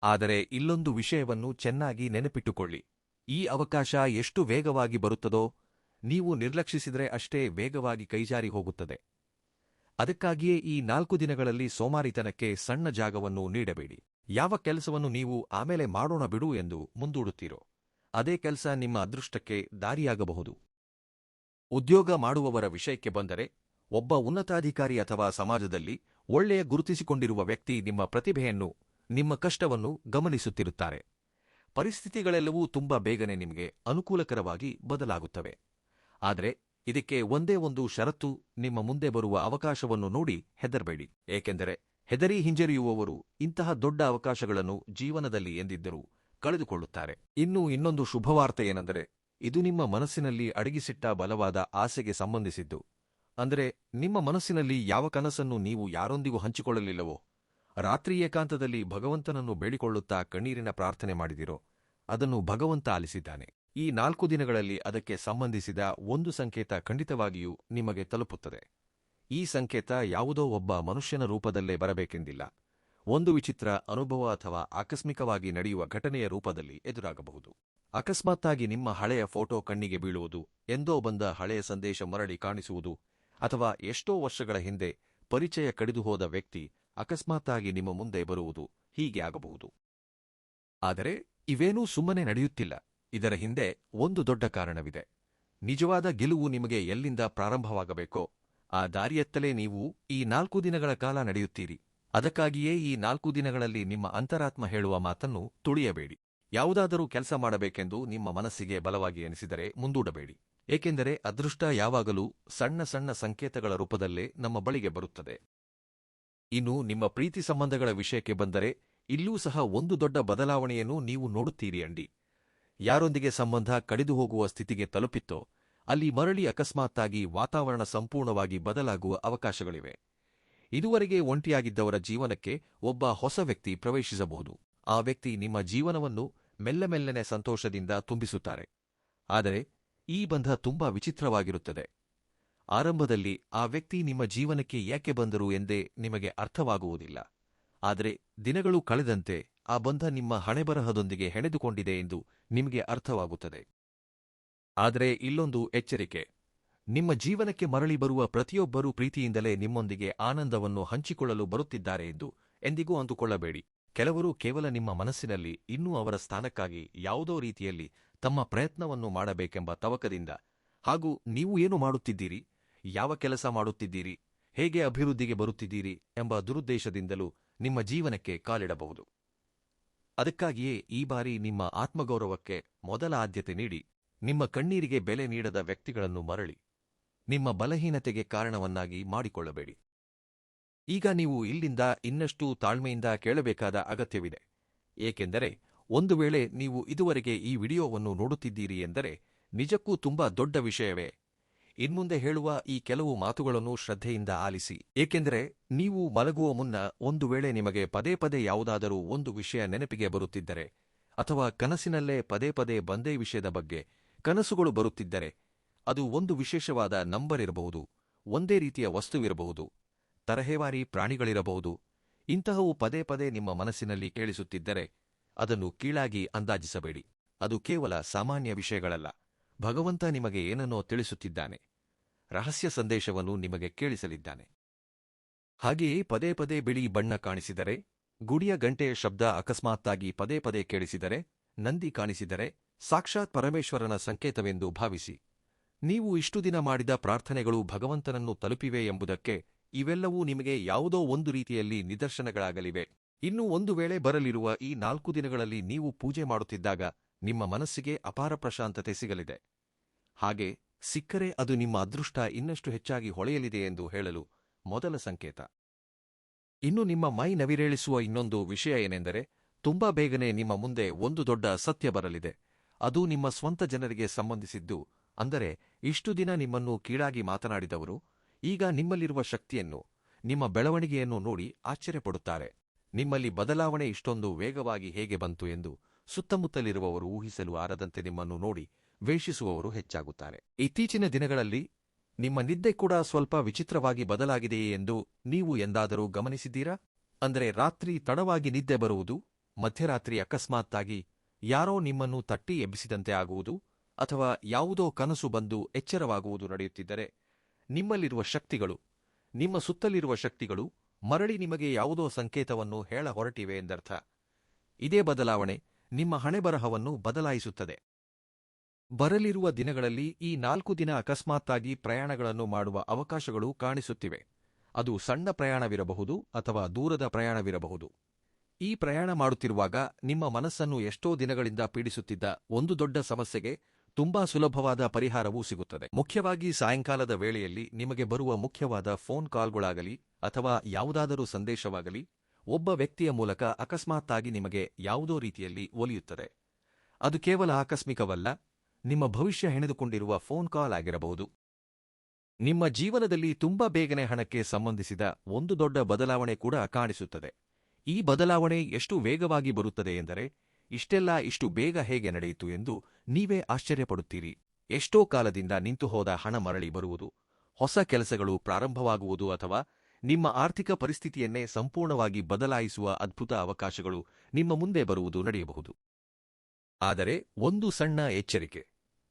ಆದರೆ ಇಲ್ಲೊಂದು ವಿಷಯವನ್ನು ಚೆನ್ನಾಗಿ ನೆನಪಿಟ್ಟುಕೊಳ್ಳಿ. ಈ ಅವಕಾಶ ಎಷ್ಟು ವೇಗವಾಗಿ ಬರುತ್ತದೋ, ನೀವು ನಿರ್ಲಕ್ಷಿಸಿದರೆ ಅಷ್ಟೇ ವೇಗವಾಗಿ ಕೈಜಾರಿ ಹೋಗುತ್ತದೆ. ಅದಕ್ಕಾಗಿಯೇ ಈ 4 ದಿನಗಳಲ್ಲಿ ಸೋಮಾರಿತನಕ್ಕೆ ಸಣ್ಣ ಜಾಗವನ್ನು ನೀಡಬೇಡಿ. ಯಾವ ಕೆಲಸವನ್ನು ನೀವು ಆಮೇಲೆ ಮಾಡೋಣ ಬಿಡು ಎಂದು ಮುಂದೂಡುತ್ತೀರೋ, ಅದೇ ಕೆಲಸ ನಿಮ್ಮ ಅದೃಷ್ಟಕ್ಕೆ ದಾರಿಯಾಗಬಹುದು. ಉದ್ಯೋಗ ಮಾಡುವವರ ವಿಷಯಕ್ಕೆ ಬಂದರೆ, ಒಬ್ಬ ಉನ್ನತಾಧಿಕಾರಿ ಅಥವಾ ಸಮಾಜದಲ್ಲಿ ಒಳ್ಳೆಯ ಗುರುತಿಸಿಕೊಂಡಿರುವ ವ್ಯಕ್ತಿ ನಿಮ್ಮ ಪ್ರತಿಭೆಯನ್ನು, ನಿಮ್ಮ ಕಷ್ಟವನ್ನು ಗಮನಿಸುತ್ತಿರುತ್ತಾರೆ. ಪರಿಸ್ಥಿತಿಗಳೆಲ್ಲವೂ ತುಂಬಾ ಬೇಗನೆ ನಿಮಗೆ ಅನುಕೂಲಕರವಾಗಿ ಬದಲಾಗುತ್ತವೆ. ಆದರೆ ಇದಕ್ಕೆ ಒಂದೇ ಒಂದು ಷರತ್ತು: ನಿಮ್ಮ ಮುಂದೆ ಬರುವ ಅವಕಾಶವನ್ನು ನೋಡಿ ಹೆದರಬೇಡಿ. ಏಕೆಂದರೆ ಹೆದರಿ ಹಿಂಜರಿಯುವವರು ಇಂತಹ ದೊಡ್ಡ ಅವಕಾಶಗಳನ್ನು ಜೀವನದಲ್ಲಿ ಎಂದಿದ್ದರೂ ಕಳೆದುಕೊಳ್ಳುತ್ತಾರೆ. ಇನ್ನೊಂದು ಶುಭವಾರ್ತೆ ಏನೆಂದರೆ, ಇದು ನಿಮ್ಮ ಮನಸ್ಸಿನಲ್ಲಿ ಅಡಗಿಸಿಟ್ಟ ಬಲವಾದ ಆಸೆಗೆ ಸಂಬಂಧಿಸಿದ್ದು. ಅಂದರೆ, ನಿಮ್ಮ ಮನಸ್ಸಿನಲ್ಲಿ ಯಾವ ಕನಸನ್ನು ನೀವು ಯಾರೊಂದಿಗೂ ಹಂಚಿಕೊಳ್ಳಲಿಲ್ಲವೋ, ರಾತ್ರಿ ಏಕಾಂತದಲ್ಲಿ ಭಗವಂತನನ್ನು ಬೇಡಿಕೊಳ್ಳುತ್ತಾ ಕಣ್ಣೀರಿನ ಪ್ರಾರ್ಥನೆ ಮಾಡಿದಿರೋ, ಅದನ್ನು ಭಗವಂತ ಆಲಿಸಿದ್ದಾನೆ. ಈ 4 ದಿನಗಳಲ್ಲಿ ಅದಕ್ಕೆ ಸಂಬಂಧಿಸಿದ ಒಂದು ಸಂಕೇತ ಖಂಡಿತವಾಗಿಯೂ ನಿಮಗೆ ತಲುಪುತ್ತದೆ. ಈ ಸಂಕೇತ ಯಾವುದೋ ಒಬ್ಬ ಮನುಷ್ಯನ ರೂಪದಲ್ಲೇ ಬರಬೇಕೆಂದಿಲ್ಲ. ಒಂದು ವಿಚಿತ್ರ ಅನುಭವ ಅಥವಾ ಆಕಸ್ಮಿಕವಾಗಿ ನಡೆಯುವ ಘಟನೆಯ ರೂಪದಲ್ಲಿ ಎದುರಾಗಬಹುದು. ಅಕಸ್ಮಾತ್ತಾಗಿ ನಿಮ್ಮ ಹಳೆಯ ಫೋಟೋ ಕಣ್ಣಿಗೆ ಬೀಳುವುದು, ಎಂದೋ ಬಂದ ಹಳೆಯ ಸಂದೇಶ ಮರಳಿ ಕಾಣಿಸುವುದು, ಅಥವಾ ಎಷ್ಟೋ ವರ್ಷಗಳ ಹಿಂದೆ ಪರಿಚಯ ಕಡಿದುಹೋದ ವ್ಯಕ್ತಿ ಅಕಸ್ಮಾತ್ತಾಗಿ ನಿಮ್ಮ ಮುಂದೆ ಬರುವುದು ಹೀಗೆ ಆಗಬಹುದು. ಆದರೆ ಇವೇನೂ ಸುಮ್ಮನೆ ನಡೆಯುತ್ತಿಲ್ಲ. ಇದರ ಹಿಂದೆ ಒಂದು ದೊಡ್ಡ ಕಾರಣವಿದೆ. ನಿಜವಾದ ಗೆಲುವು ನಿಮಗೆ ಎಲ್ಲಿಂದ ಪ್ರಾರಂಭವಾಗಬೇಕೋ ಆ ದಾರಿಯತ್ತಲೇ ನೀವು ಈ 4 ದಿನಗಳ ಕಾಲ ನಡೆಯುತ್ತೀರಿ. ಅದಕ್ಕಾಗಿಯೇ ಈ 4 ದಿನಗಳಲ್ಲಿ ನಿಮ್ಮ ಅಂತರಾತ್ಮ ಹೇಳುವ ಮಾತನ್ನು ತುಳಿಯಬೇಡಿ. ಯಾವುದಾದರೂ ಕೆಲಸ ಮಾಡಬೇಕೆಂದು ನಿಮ್ಮ ಮನಸ್ಸಿಗೆ ಬಲವಾಗಿ ಎನಿಸಿದರೆ ಮುಂದೂಡಬೇಡಿ. ಏಕೆಂದರೆ ಅದೃಷ್ಟ ಯಾವಾಗಲೂ ಸಣ್ಣ ಸಣ್ಣ ಸಂಕೇತಗಳ ರೂಪದಲ್ಲೇ ನಮ್ಮ ಬಳಿಗೆ ಬರುತ್ತದೆ. ಇನ್ನು ನಿಮ್ಮ ಪ್ರೀತಿ ಸಂಬಂಧಗಳ ವಿಷಯಕ್ಕೆ ಬಂದರೆ ಇಲ್ಲೂ ಸಹ ಒಂದು ದೊಡ್ಡ ಬದಲಾವಣೆಯನ್ನು ನೀವು ನೋಡುತ್ತೀರಿ ಅಂಡಿ. ಯಾರೊಂದಿಗೆ ಸಂಬಂಧ ಕಡಿದು ಹೋಗುವ ಸ್ಥಿತಿಗೆ ತಲುಪಿತ್ತೋ ಅಲ್ಲಿ ಮರಳಿ ಅಕಸ್ಮಾತ್ತಾಗಿ ವಾತಾವರಣ ಸಂಪೂರ್ಣವಾಗಿ ಬದಲಾಗುವ ಅವಕಾಶಗಳಿವೆ. ಇದುವರೆಗೆ ಒಂಟಿಯಾಗಿದ್ದವರ ಜೀವನಕ್ಕೆ ಒಬ್ಬ ಹೊಸ ವ್ಯಕ್ತಿ ಪ್ರವೇಶಿಸಬಹುದು. ಆ ವ್ಯಕ್ತಿ ನಿಮ್ಮ ಜೀವನವನ್ನು ಮೆಲ್ಲಮೆಲ್ಲನೆ ಸಂತೋಷದಿಂದ ತುಂಬಿಸುತ್ತಾರೆ. ಆದರೆ ಈ ಬಂಧ ತುಂಬಾ ವಿಚಿತ್ರವಾಗಿರುತ್ತದೆ. ಆರಂಭದಲ್ಲಿ ಆ ವ್ಯಕ್ತಿ ನಿಮ್ಮ ಜೀವನಕ್ಕೆ ಏಕೆ ಬಂದರು ಎಂದೇ ನಿಮಗೆ ಅರ್ಥವಾಗುವುದಿಲ್ಲ. ಆದರೆ ದಿನಗಳು ಕಳೆದಂತೆ ಆ ಬಂಧ ನಿಮ್ಮ ಹಣೆಬರಹದೊಂದಿಗೆ ಹೆಣೆದುಕೊಂಡಿದೆ ಎಂದು ನಿಮಗೆ ಅರ್ಥವಾಗುತ್ತದೆ. ಆದರೆ ಇಲ್ಲೊಂದು ಎಚ್ಚರಿಕೆ. ನಿಮ್ಮ ಜೀವನಕ್ಕೆ ಮರಳಿ ಬರುವ ಪ್ರತಿಯೊಬ್ಬರೂ ಪ್ರೀತಿಯಿಂದಲೇ ನಿಮ್ಮೊಂದಿಗೆ ಆನಂದವನ್ನು ಹಂಚಿಕೊಳ್ಳಲು ಬರುತ್ತಿದ್ದಾರೆ ಎಂದು ಎಂದಿಗೂ ಅಂದುಕೊಳ್ಳಬೇಡಿ. ಕೆಲವರು ಕೇವಲ ನಿಮ್ಮ ಮನಸ್ಸಿನಲ್ಲಿ ಇನ್ನೂ ಅವರ ಸ್ಥಾನಕ್ಕಾಗಿ ಯಾವುದೋ ರೀತಿಯಲ್ಲಿ ತಮ್ಮ ಪ್ರಯತ್ನವನ್ನು ಮಾಡಬೇಕೆಂಬ ತವಕದಿಂದ, ಹಾಗೂ ನೀವು ಏನು ಮಾಡುತ್ತಿದ್ದೀರಿ, ಯಾವ ಕೆಲಸ ಮಾಡುತ್ತಿದ್ದೀರಿ, ಹೇಗೆ ಅಭಿವೃದ್ಧಿಗೆ ಬರುತ್ತಿದ್ದೀರಿ ಎಂಬ ದುರುದ್ದೇಶದಿಂದಲೂ ನಿಮ್ಮ ಜೀವನಕ್ಕೆ ಕಾಲಿಡಬಹುದು. ಅದಕ್ಕಾಗಿಯೇ ಈ ಬಾರಿ ನಿಮ್ಮ ಆತ್ಮಗೌರವಕ್ಕೆ ಮೊದಲ ಆದ್ಯತೆ ನೀಡಿ. ನಿಮ್ಮ ಕಣ್ಣೀರಿಗೆ ಬೆಲೆ ನೀಡದ ವ್ಯಕ್ತಿಗಳನ್ನು ಮರಳಿ ನಿಮ್ಮ ಬಲಹೀನತೆಗೆ ಕಾರಣವನ್ನಾಗಿ ಮಾಡಿಕೊಳ್ಳಬೇಡಿ. ಈಗ ನೀವು ಇಲ್ಲಿಂದ ಇನ್ನಷ್ಟು ತಾಳ್ಮೆಯಿಂದ ಕೇಳಬೇಕಾದ ಅಗತ್ಯವಿದೆ. ಏಕೆಂದರೆ ಒಂದು ವೇಳೆ ನೀವು ಇದುವರೆಗೆ ಈ ವಿಡಿಯೋವನ್ನು ನೋಡುತ್ತಿದ್ದೀರಿ ಎಂದರೆ ನಿಜಕ್ಕೂ ತುಂಬಾ ದೊಡ್ಡ ವಿಷಯವೇ. ಇನ್ಮುಂದೆ ಹೇಳುವ ಈ ಕೆಲವು ಮಾತುಗಳನ್ನು ಶ್ರದ್ಧೆಯಿಂದ ಆಲಿಸಿ. ಏಕೆಂದರೆ ನೀವು ಮಲಗುವ ಮುನ್ನ ಒಂದು ವೇಳೆ ನಿಮಗೆ ಪದೇ ಪದೇ ಯಾವುದಾದರೂ ಒಂದು ವಿಷಯ ನೆನಪಿಗೆ ಬರುತ್ತಿದ್ದರೆ, ಅಥವಾ ಕನಸಿನಲ್ಲೇ ಪದೇ ಪದೇ ಒಂದೇ ವಿಷಯದ ಬಗ್ಗೆ ಕನಸುಗಳು ಬರುತ್ತಿದ್ದರೆ, ಅದು ಒಂದು ವಿಶೇಷವಾದ ನಂಬರ್ ಇರಬಹುದು, ಒಂದೇ ರೀತಿಯ ವಸ್ತುವಿರಬಹುದು, ತರಹೇವಾರಿ ಪ್ರಾಣಿಗಳಿರಬಹುದು. ಇಂತಹವು ಪದೇ ಪದೇ ನಿಮ್ಮ ಮನಸ್ಸಿನಲ್ಲಿ ಕೇಳಿಸುತ್ತಿದ್ದರೆ ಅದನ್ನು ಕೀಳಾಗಿ ಅಂದಾಜಿಸಬೇಡಿ. ಅದು ಕೇವಲ ಸಾಮಾನ್ಯ ವಿಷಯಗಳಲ್ಲ. ಭಗವಂತ ನಿಮಗೆ ಏನನ್ನೋ ತಿಳಿಸುತ್ತಿದ್ದಾನೆ. ರಹಸ್ಯ ಸಂದೇಶವನ್ನು ನಿಮಗೆ ಕೇಳಿಸಲಿದ್ದಾನೆ. ಹಾಗೆಯೇ ಪದೇ ಪದೇ ಬಿಳಿ ಬಣ್ಣ ಕಾಣಿಸಿದರೆ, ಗುಡಿಯ ಗಂಟೆಯ ಶಬ್ದ ಅಕಸ್ಮಾತ್ತಾಗಿ ಪದೇ ಪದೇ ಕೇಳಿಸಿದರೆ, ನಂದಿ ಕಾಣಿಸಿದರೆ ಸಾಕ್ಷಾತ್ ಪರಮೇಶ್ವರನ ಸಂಕೇತವೆಂದು ಭಾವಿಸಿ. ನೀವು ಇಷ್ಟು ದಿನ ಮಾಡಿದ ಪ್ರಾರ್ಥನೆಗಳು ಭಗವಂತನನ್ನು ತಲುಪಿವೆ ಎಂಬುದಕ್ಕೆ ಇವೆಲ್ಲವೂ ನಿಮಗೆ ಯಾವುದೋ ಒಂದು ರೀತಿಯಲ್ಲಿ ನಿದರ್ಶನಗಳಾಗಲಿವೆ. ಇನ್ನು ಒಂದು ವೇಳೆ ಬರಲಿರುವ ಈ 4 ದಿನಗಳಲ್ಲಿ ನೀವು ಪೂಜೆ ಮಾಡುತ್ತಿದ್ದಾಗ ನಿಮ್ಮ ಮನಸ್ಸಿಗೆ ಅಪಾರ ಪ್ರಶಾಂತತೆ ಸಿಗಲಿದೆ. ಹಾಗೆ ಸಿಕ್ಕರೆ ಅದು ನಿಮ್ಮ ಅದೃಷ್ಟ ಇನ್ನಷ್ಟು ಹೆಚ್ಚಾಗಿ ಹೊಳೆಯಲಿದೆ ಎಂದು ಹೇಳಲು ಮೊದಲ ಸಂಕೇತ. ಇನ್ನು ನಿಮ್ಮ ಮೈ ನವಿರೇಳಿಸುವ ಇನ್ನೊಂದು ವಿಷಯ ಏನೆಂದರೆ, ತುಂಬಾ ಬೇಗನೆ ನಿಮ್ಮ ಮುಂದೆ ಒಂದು ದೊಡ್ಡ ಸತ್ಯ ಬರಲಿದೆ. ಅದು ನಿಮ್ಮ ಸ್ವಂತ ಜನರಿಗೆ ಸಂಬಂಧಿಸಿದ್ದು. ಅಂದರೆ ಇಷ್ಟು ದಿನ ನಿಮ್ಮನ್ನು ಕೀಳಾಗಿ ಮಾತನಾಡಿದವರು ಈಗ ನಿಮ್ಮಲ್ಲಿರುವ ಶಕ್ತಿಯನ್ನು, ನಿಮ್ಮ ಬೆಳವಣಿಗೆಯನ್ನು ನೋಡಿ ಆಶ್ಚರ್ಯಪಡುತ್ತಾರೆ. ನಿಮ್ಮಲ್ಲಿ ಬದಲಾವಣೆ ಇಷ್ಟೊಂದು ವೇಗವಾಗಿ ಹೇಗೆ ಬಂತು ಎಂದು ಸುತ್ತಮುತ್ತಲಿರುವವರು ಊಹಿಸಲು ಆರದಂತೆ ನಿಮ್ಮನ್ನು ನೋಡಿ ದ್ವೇಷಿಸುವವರು ಹೆಚ್ಚಾಗುತ್ತಾರೆ. ಇತ್ತೀಚಿನ ದಿನಗಳಲ್ಲಿ ನಿಮ್ಮ ನಿದ್ದೆ ಕೂಡ ಸ್ವಲ್ಪ ವಿಚಿತ್ರವಾಗಿ ಬದಲಾಗಿದೆಯೇ ಎಂದು ನೀವು ಎಂದಾದರೂ ಗಮನಿಸಿದ್ದೀರಾ? ಅಂದರೆ ರಾತ್ರಿ ತಡವಾಗಿ ನಿದ್ದೆ ಬರುವುದು, ಮಧ್ಯರಾತ್ರಿ ಅಕಸ್ಮಾತ್ತಾಗಿ ಯಾರೋ ನಿಮ್ಮನ್ನು ತಟ್ಟಿ ಎಬ್ಬಿಸಿದಂತೆ ಆಗುವುದು, ಅಥವಾ ಯಾವುದೋ ಕನಸು ಬಂದು ಎಚ್ಚರವಾಗುವುದು ನಡೆಯುತ್ತಿದ್ದರೆ ನಿಮ್ಮಲ್ಲಿರುವ ಶಕ್ತಿಗಳು, ನಿಮ್ಮ ಸುತ್ತಲಿರುವ ಶಕ್ತಿಗಳು ಮರಳಿ ನಿಮಗೆ ಯಾವುದೋ ಸಂಕೇತವನ್ನು ಹೇಳ ಹೊರಟಿವೆ ಎಂದರ್ಥ. ಇದೇ ಬದಲಾವಣೆ ನಿಮ್ಮ ಹಣೆಬರಹವನ್ನು ಬದಲಾಯಿಸುತ್ತದೆ. ಬರಲಿರುವ ದಿನಗಳಲ್ಲಿ ಈ 4 ದಿನ ಅಕಸ್ಮಾತ್ತಾಗಿ ಪ್ರಯಾಣಗಳನ್ನು ಮಾಡುವ ಅವಕಾಶಗಳು ಕಾಣಿಸುತ್ತಿವೆ. ಅದು ಸಣ್ಣ ಪ್ರಯಾಣವಿರಬಹುದು ಅಥವಾ ದೂರದ ಪ್ರಯಾಣವಿರಬಹುದು. ಈ ಪ್ರಯಾಣ ಮಾಡುತ್ತಿರುವಾಗ ನಿಮ್ಮ ಮನಸ್ಸನ್ನು ಎಷ್ಟೋ ದಿನಗಳಿಂದ ಪೀಡಿಸುತ್ತಿದ್ದ ಒಂದು ದೊಡ್ಡ ಸಮಸ್ಯೆಗೆ ತುಂಬಾ ಸುಲಭವಾದ ಪರಿಹಾರವೂ ಸಿಗುತ್ತದೆ. ಮುಖ್ಯವಾಗಿ ಸಾಯಂಕಾಲದ ವೇಳೆಯಲ್ಲಿ ನಿಮಗೆ ಬರುವ ಮುಖ್ಯವಾದ ಫೋನ್ ಕಾಲ್ಗಳಾಗಲಿ ಅಥವಾ ಯಾವುದಾದರೂ ಸಂದೇಶವಾಗಲಿ ಒಬ್ಬ ವ್ಯಕ್ತಿಯ ಮೂಲಕ ಅಕಸ್ಮಾತ್ತಾಗಿ ನಿಮಗೆ ಯಾವುದೋ ರೀತಿಯಲ್ಲಿ ಒಲಿಯುತ್ತದೆ. ಅದು ಕೇವಲ ಆಕಸ್ಮಿಕವಲ್ಲ, ನಿಮ್ಮ ಭವಿಷ್ಯ ಹೆಣೆದುಕೊಂಡಿರುವ ಫೋನ್ ಕಾಲ್ ಆಗಿರಬಹುದು. ನಿಮ್ಮ ಜೀವನದಲ್ಲಿ ತುಂಬಾ ಬೇಗನೆ ಹಣಕ್ಕೆ ಸಂಬಂಧಿಸಿದ ಒಂದು ದೊಡ್ಡ ಬದಲಾವಣೆ ಕೂಡ ಕಾಣಿಸುತ್ತದೆ. ಈ ಬದಲಾವಣೆ ಎಷ್ಟು ವೇಗವಾಗಿ ಬರುತ್ತದೆ ಎಂದರೆ, ಇಷ್ಟು ಬೇಗ ಹೇಗೆ ನಡೆಯಿತು ಎಂದು ನೀವೇ ಆಶ್ಚರ್ಯಪಡುತ್ತೀರಿ. ಎಷ್ಟೋ ಕಾಲದಿಂದ ನಿಂತುಹೋದ ಹಣ ಮರಳಿ ಬರುವುದು, ಹೊಸ ಕೆಲಸಗಳು ಪ್ರಾರಂಭವಾಗುವುದು ಅಥವಾ ನಿಮ್ಮ ಆರ್ಥಿಕ ಪರಿಸ್ಥಿತಿಯನ್ನೇ ಸಂಪೂರ್ಣವಾಗಿ ಬದಲಾಯಿಸುವ ಅದ್ಭುತ ಅವಕಾಶಗಳು ನಿಮ್ಮ ಮುಂದೆ ಬರುವುದು ನಡೆಯಬಹುದು. ಆದರೆ ಒಂದು ಸಣ್ಣ ಎಚ್ಚರಿಕೆ.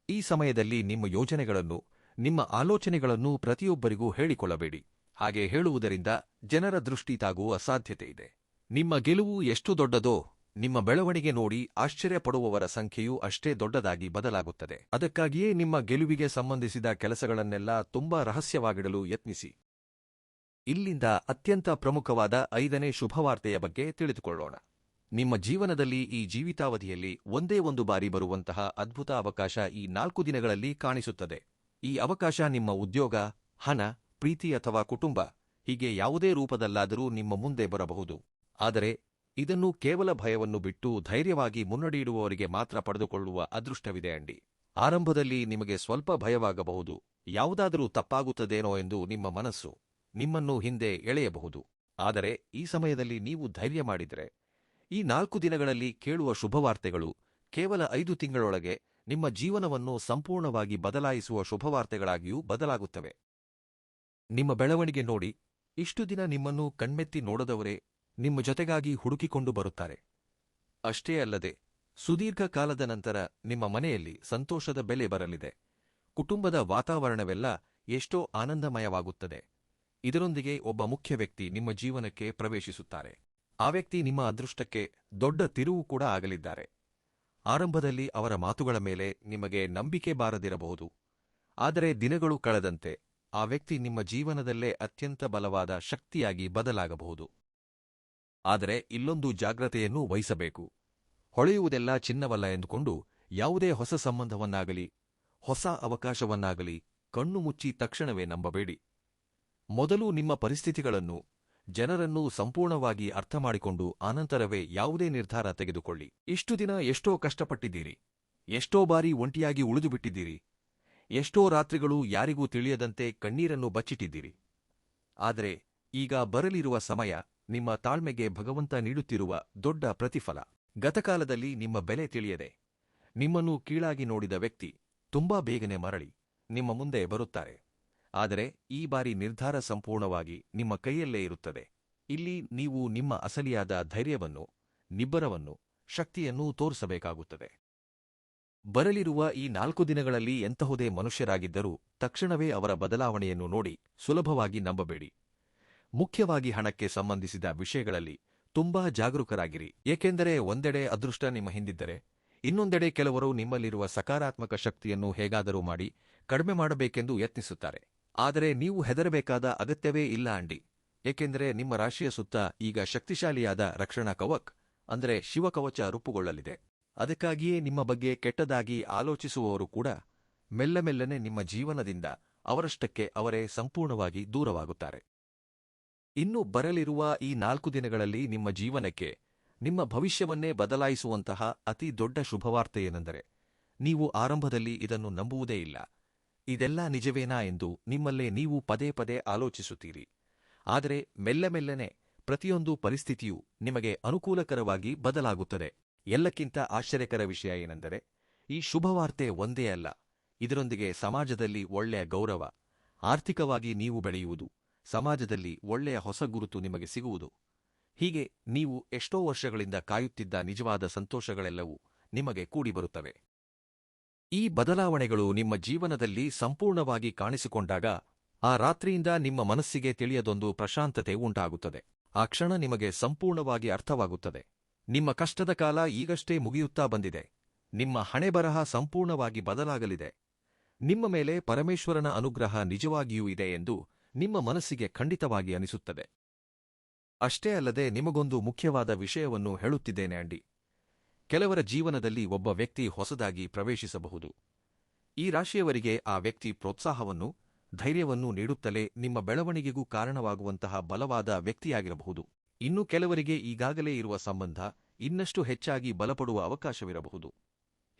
ಈ ಸಮಯದಲ್ಲಿ ನಿಮ್ಮ ಯೋಜನೆಗಳನ್ನು, ನಿಮ್ಮ ಆಲೋಚನೆಗಳನ್ನು ಪ್ರತಿಯೊಬ್ಬರಿಗೂ ಹೇಳಿಕೊಳ್ಳಬೇಡಿ. ಹಾಗೆ ಹೇಳುವುದರಿಂದ ಜನರ ದೃಷ್ಟಿ ತಾಗುವ ಸಾಧ್ಯತೆಯಿದೆ. ನಿಮ್ಮ ಗೆಲುವು ಎಷ್ಟು ದೊಡ್ಡದೋ ನಿಮ್ಮ ಬೆಳವಣಿಗೆ ನೋಡಿ ಆಶ್ಚರ್ಯಪಡುವವರ ಸಂಖ್ಯೆಯೂ ಅಷ್ಟೇ ದೊಡ್ಡದಾಗಿ ಬದಲಾಗುತ್ತದೆ. ಅದಕ್ಕಾಗಿಯೇ ನಿಮ್ಮ ಗೆಲುವಿಗೆ ಸಂಬಂಧಿಸಿದ ಕೆಲಸಗಳನ್ನೆಲ್ಲ ತುಂಬಾ ರಹಸ್ಯವಾಗಿಡಲು ಯತ್ನಿಸಿ. ಇಲ್ಲಿಂದ ಅತ್ಯಂತ ಪ್ರಮುಖವಾದ 5ನೇ ಶುಭವಾರ್ತೆಯ ಬಗ್ಗೆ ತಿಳಿದುಕೊಳ್ಳೋಣ. ನಿಮ್ಮ ಜೀವನದಲ್ಲಿ ಈ ಜೀವಿತಾವಧಿಯಲ್ಲಿ ಒಂದೇ ಒಂದು ಬಾರಿ ಬರುವಂತಹ ಅದ್ಭುತ ಅವಕಾಶ ಈ 4 ದಿನಗಳಲ್ಲಿ ಕಾಣಿಸುತ್ತದೆ. ಈ ಅವಕಾಶ ನಿಮ್ಮ ಉದ್ಯೋಗ, ಹಣ, ಪ್ರೀತಿ ಅಥವಾ ಕುಟುಂಬ ಹೀಗೆ ಯಾವುದೇ ರೂಪದಲ್ಲಾದರೂ ನಿಮ್ಮ ಮುಂದೆ ಬರಬಹುದು. ಆದರೆ ಇದನ್ನು ಕೇವಲ ಭಯವನ್ನು ಬಿಟ್ಟು ಧೈರ್ಯವಾಗಿ ಮುನ್ನಡೆಯಿಡುವವರಿಗೆ ಮಾತ್ರ ಪಡೆದುಕೊಳ್ಳುವ ಅದೃಷ್ಟವಿದೆ ಅಂಡಿ. ಆರಂಭದಲ್ಲಿ ನಿಮಗೆ ಸ್ವಲ್ಪ ಭಯವಾಗಬಹುದು, ಯಾವುದಾದರೂ ತಪ್ಪಾಗುತ್ತದೇನೋ ಎಂದು ನಿಮ್ಮ ಮನಸ್ಸು ನಿಮ್ಮನ್ನು ಹಿಂದೆ ಎಳೆಯಬಹುದು. ಆದರೆ ಈ ಸಮಯದಲ್ಲಿ ನೀವು ಧೈರ್ಯ ಮಾಡಿದರೆ ಈ 4 ದಿನಗಳಲ್ಲಿ ಕೇಳುವ ಶುಭವಾರ್ತೆಗಳು ಕೇವಲ 5 ತಿಂಗಳೊಳಗೆ ನಿಮ್ಮ ಜೀವನವನ್ನು ಸಂಪೂರ್ಣವಾಗಿ ಬದಲಾಯಿಸುವ ಶುಭವಾರ್ತೆಗಳಾಗಿಯೂ ಬದಲಾಗುತ್ತವೆ. ನಿಮ್ಮ ಬೆಳವಣಿಗೆ ನೋಡಿ ಇಷ್ಟು ದಿನ ನಿಮ್ಮನ್ನು ಕಣ್ಮೆತ್ತಿ ನೋಡದವರೇ ನಿಮ್ಮ ಜೊತೆಗಾಗಿ ಹುಡುಕಿಕೊಂಡು ಬರುತ್ತಾರೆ. ಅಷ್ಟೇ ಅಲ್ಲದೆ ಸುದೀರ್ಘ ಕಾಲದ ನಂತರ ನಿಮ್ಮ ಮನೆಯಲ್ಲಿ ಸಂತೋಷದ ಬೆಲೆ ಬರಲಿದೆ. ಕುಟುಂಬದ ವಾತಾವರಣವೆಲ್ಲ ಎಷ್ಟೋ ಆನಂದಮಯವಾಗುತ್ತದೆ. ಇದರೊಂದಿಗೆ ಒಬ್ಬ ಮುಖ್ಯ ವ್ಯಕ್ತಿ ನಿಮ್ಮ ಜೀವನಕ್ಕೆ ಪ್ರವೇಶಿಸುತ್ತಾರೆ. ಆ ವ್ಯಕ್ತಿ ನಿಮ್ಮ ಅದೃಷ್ಟಕ್ಕೆ ದೊಡ್ಡ ತಿರುವು ಕೂಡ ಆಗಲಿದ್ದಾರೆ. ಆರಂಭದಲ್ಲಿ ಅವರ ಮಾತುಗಳ ಮೇಲೆ ನಿಮಗೆ ನಂಬಿಕೆ ಬಾರದಿರಬಹುದು. ಆದರೆ ದಿನಗಳು ಕಳೆದಂತೆ ಆ ವ್ಯಕ್ತಿ ನಿಮ್ಮ ಜೀವನದಲ್ಲೇ ಅತ್ಯಂತ ಬಲವಾದ ಶಕ್ತಿಯಾಗಿ ಬದಲಾಗಬಹುದು. ಆದರೆ ಇಲ್ಲೊಂದು ಜಾಗ್ರತೆಯನ್ನೂ ವಹಿಸಬೇಕು. ಹೊಳೆಯುವುದೆಲ್ಲ ಚಿನ್ನವಲ್ಲ ಎಂದುಕೊಂಡು ಯಾವುದೇ ಹೊಸ ಸಂಬಂಧವನ್ನಾಗಲಿ ಹೊಸ ಅವಕಾಶವನ್ನಾಗಲಿ ಕಣ್ಣು ಮುಚ್ಚಿ ತಕ್ಷಣವೇ ನಂಬಬೇಡಿ. ಮೊದಲು ನಿಮ್ಮ ಪರಿಸ್ಥಿತಿಗಳನ್ನು, ಜನರನ್ನು ಸಂಪೂರ್ಣವಾಗಿ ಅರ್ಥಮಾಡಿಕೊಂಡು ಆನಂತರವೇ ಯಾವುದೇ ನಿರ್ಧಾರ ತೆಗೆದುಕೊಳ್ಳಿ. ಇಷ್ಟು ದಿನ ಎಷ್ಟೋ ಕಷ್ಟಪಟ್ಟಿದ್ದೀರಿ, ಎಷ್ಟೋ ಬಾರಿ ಒಂಟಿಯಾಗಿ ಉಳಿದುಬಿಟ್ಟಿದ್ದೀರಿ, ಎಷ್ಟೋ ರಾತ್ರಿಗಳು ಯಾರಿಗೂ ತಿಳಿಯದಂತೆ ಕಣ್ಣೀರನ್ನು ಬಚ್ಚಿಟ್ಟಿದ್ದೀರಿ. ಆದರೆ ಈಗ ಬರಲಿರುವ ಸಮಯ ನಿಮ್ಮ ತಾಳ್ಮೆಗೆ ಭಗವಂತ ನೀಡುತ್ತಿರುವ ದೊಡ್ಡ ಪ್ರತಿಫಲ. ಗತಕಾಲದಲ್ಲಿ ನಿಮ್ಮ ಬೆಲೆ ತಿಳಿಯದೆ ನಿಮ್ಮನ್ನು ಕೀಳಾಗಿ ನೋಡಿದ ವ್ಯಕ್ತಿ ತುಂಬಾ ಬೇಗನೆ ಮರಳಿ ನಿಮ್ಮ ಮುಂದೆ ಬರುತ್ತಾರೆ. ಆದರೆ ಈ ಬಾರಿ ನಿರ್ಧಾರ ಸಂಪೂರ್ಣವಾಗಿ ನಿಮ್ಮ ಕೈಯಲ್ಲೇ ಇರುತ್ತದೆ. ಇಲ್ಲಿ ನೀವು ನಿಮ್ಮ ಅಸಲಿಯಾದ ಧೈರ್ಯವನ್ನು, ನಿಬ್ಬರವನ್ನು, ಶಕ್ತಿಯನ್ನೂ ತೋರಿಸಬೇಕಾಗುತ್ತದೆ. ಬರಲಿರುವ ಈ 4 ದಿನಗಳಲ್ಲಿ ಎಂತಹುದೇ ಮನುಷ್ಯರಾಗಿದ್ದರೂ ತಕ್ಷಣವೇ ಅವರ ಬದಲಾವಣೆಯನ್ನು ನೋಡಿ ಸುಲಭವಾಗಿ ನಂಬಬೇಡಿ. ಮುಖ್ಯವಾಗಿ ಹಣಕ್ಕೆ ಸಂಬಂಧಿಸಿದ ವಿಷಯಗಳಲ್ಲಿ ತುಂಬಾ ಜಾಗರೂಕರಾಗಿರಿ. ಏಕೆಂದರೆ ಒಂದೆಡೆ ಅದೃಷ್ಟ ನಿಮ್ಮ ಹಿಂದಿದ್ದರೆ ಇನ್ನೊಂದೆಡೆ ಕೆಲವರು ನಿಮ್ಮಲ್ಲಿರುವ ಸಕಾರಾತ್ಮಕ ಶಕ್ತಿಯನ್ನು ಹೇಗಾದರೂ ಮಾಡಿ ಕಡಿಮೆ ಮಾಡಬೇಕೆಂದು ಯತ್ನಿಸುತ್ತಾರೆ. ಆದರೆ ನೀವು ಹೆದರಬೇಕಾದ ಅಗತ್ಯವೇ ಇಲ್ಲ ಅಂಡಿ. ಏಕೆಂದರೆ ನಿಮ್ಮ ರಾಶಿಯ ಸುತ್ತ ಈಗ ಶಕ್ತಿಶಾಲಿಯಾದ ರಕ್ಷಣಾ ಕವಚ ಅಂದರೆ ಶಿವಕವಚ ರೂಪುಗೊಳ್ಳಲಿದೆ. ಅದಕ್ಕಾಗಿಯೇ ನಿಮ್ಮ ಬಗ್ಗೆ ಕೆಟ್ಟದಾಗಿ ಆಲೋಚಿಸುವವರು ಕೂಡ ಮೆಲ್ಲಮೆಲ್ಲನೆ ನಿಮ್ಮ ಜೀವನದಿಂದ ಅವರಷ್ಟಕ್ಕೆ ಅವರೇ ಸಂಪೂರ್ಣವಾಗಿ ದೂರವಾಗುತ್ತಾರೆ. ಇನ್ನು ಬರಲಿರುವ ಈ 4 ದಿನಗಳಲ್ಲಿ ನಿಮ್ಮ ಜೀವನಕ್ಕೆ, ನಿಮ್ಮ ಭವಿಷ್ಯವನ್ನೇ ಬದಲಾಯಿಸುವಂತಹ ಅತಿ ದೊಡ್ಡ ಶುಭವಾರ್ತೆಯೇನೆಂದರೆ ನೀವು ಆರಂಭದಲ್ಲಿ ಇದನ್ನು ನಂಬುವುದೇ ಇಲ್ಲ. ಇದೆಲ್ಲ ನಿಜವೇನಾ ಎಂದು ನಿಮ್ಮಲ್ಲೇ ನೀವು ಪದೇ ಪದೇ ಆಲೋಚಿಸುತ್ತೀರಿ. ಆದರೆ ಮೆಲ್ಲಮೆಲ್ಲನೆ ಪ್ರತಿಯೊಂದು ಪರಿಸ್ಥಿತಿಯೂ ನಿಮಗೆ ಅನುಕೂಲಕರವಾಗಿ ಬದಲಾಗುತ್ತದೆ. ಎಲ್ಲಕ್ಕಿಂತ ಆಶ್ಚರ್ಯಕರ ವಿಷಯ ಏನೆಂದರೆ ಈ ಶುಭವಾರ್ತೆ ಒಂದೇ ಅಲ್ಲ, ಇದರೊಂದಿಗೆ ಸಮಾಜದಲ್ಲಿ ಒಳ್ಳೆಯ ಗೌರವ, ಆರ್ಥಿಕವಾಗಿ ನೀವು ಬೆಳೆಯುವುದು, ಸಮಾಜದಲ್ಲಿ ಒಳ್ಳೆಯ ಹೊಸ ಗುರುತು ನಿಮಗೆ ಸಿಗುವುದು, ಹೀಗೆ ನೀವು ಎಷ್ಟೋ ವರ್ಷಗಳಿಂದ ಕಾಯುತ್ತಿದ್ದ ನಿಜವಾದ ಸಂತೋಷಗಳೆಲ್ಲವೂ ನಿಮಗೆ ಕೂಡಿಬರುತ್ತವೆ. ಈ ಬದಲಾವಣೆಗಳು ನಿಮ್ಮ ಜೀವನದಲ್ಲಿ ಸಂಪೂರ್ಣವಾಗಿ ಕಾಣಿಸಿಕೊಂಡಾಗ ಆ ರಾತ್ರಿಯಿಂದ ನಿಮ್ಮ ಮನಸ್ಸಿಗೆ ತಿಳಿಯದೊಂದು ಪ್ರಶಾಂತತೆ ಉಂಟಾಗುತ್ತದೆ. ಆ ಕ್ಷಣ ನಿಮಗೆ ಸಂಪೂರ್ಣವಾಗಿ ಅರ್ಥವಾಗುತ್ತದೆ. ನಿಮ್ಮ ಕಷ್ಟದ ಕಾಲ ಈಗಷ್ಟೇ ಮುಗಿಯುತ್ತಾ ಬಂದಿದೆ. ನಿಮ್ಮ ಹಣೆಬರಹ ಸಂಪೂರ್ಣವಾಗಿ ಬದಲಾಗಲಿದೆ. ನಿಮ್ಮ ಮೇಲೆ ಪರಮೇಶ್ವರನ ಅನುಗ್ರಹ ನಿಜವಾಗಿಯೂ ಇದೆ ಎಂದು ನಿಮ್ಮ ಮನಸ್ಸಿಗೆ ಖಂಡಿತವಾಗಿ ಅನಿಸುತ್ತದೆ. ಅಷ್ಟೇ ಅಲ್ಲದೆ ನಿಮಗೊಂದು ಮುಖ್ಯವಾದ ವಿಷಯವನ್ನು ಹೇಳುತ್ತಿದ್ದೇನೆ ಅಂಡಿ. ಕೆಲವರ ಜೀವನದಲ್ಲಿ ಒಬ್ಬ ವ್ಯಕ್ತಿ ಹೊಸದಾಗಿ ಪ್ರವೇಶಿಸಬಹುದು. ಈ ರಾಶಿಯವರಿಗೆ ಆ ವ್ಯಕ್ತಿ ಪ್ರೋತ್ಸಾಹವನ್ನು, ಧೈರ್ಯವನ್ನು ನೀಡುತ್ತಲೇ ನಿಮ್ಮ ಬೆಳವಣಿಗೆಗೂ ಕಾರಣವಾಗುವಂತಹ ಬಲವಾದ ವ್ಯಕ್ತಿಯಾಗಿರಬಹುದು. ಇನ್ನು ಕೆಲವರಿಗೆ ಈಗಾಗಲೇ ಇರುವ ಸಂಬಂಧ ಇನ್ನಷ್ಟು ಹೆಚ್ಚಾಗಿ ಬಲಪಡುವ ಅವಕಾಶವಿರಬಹುದು.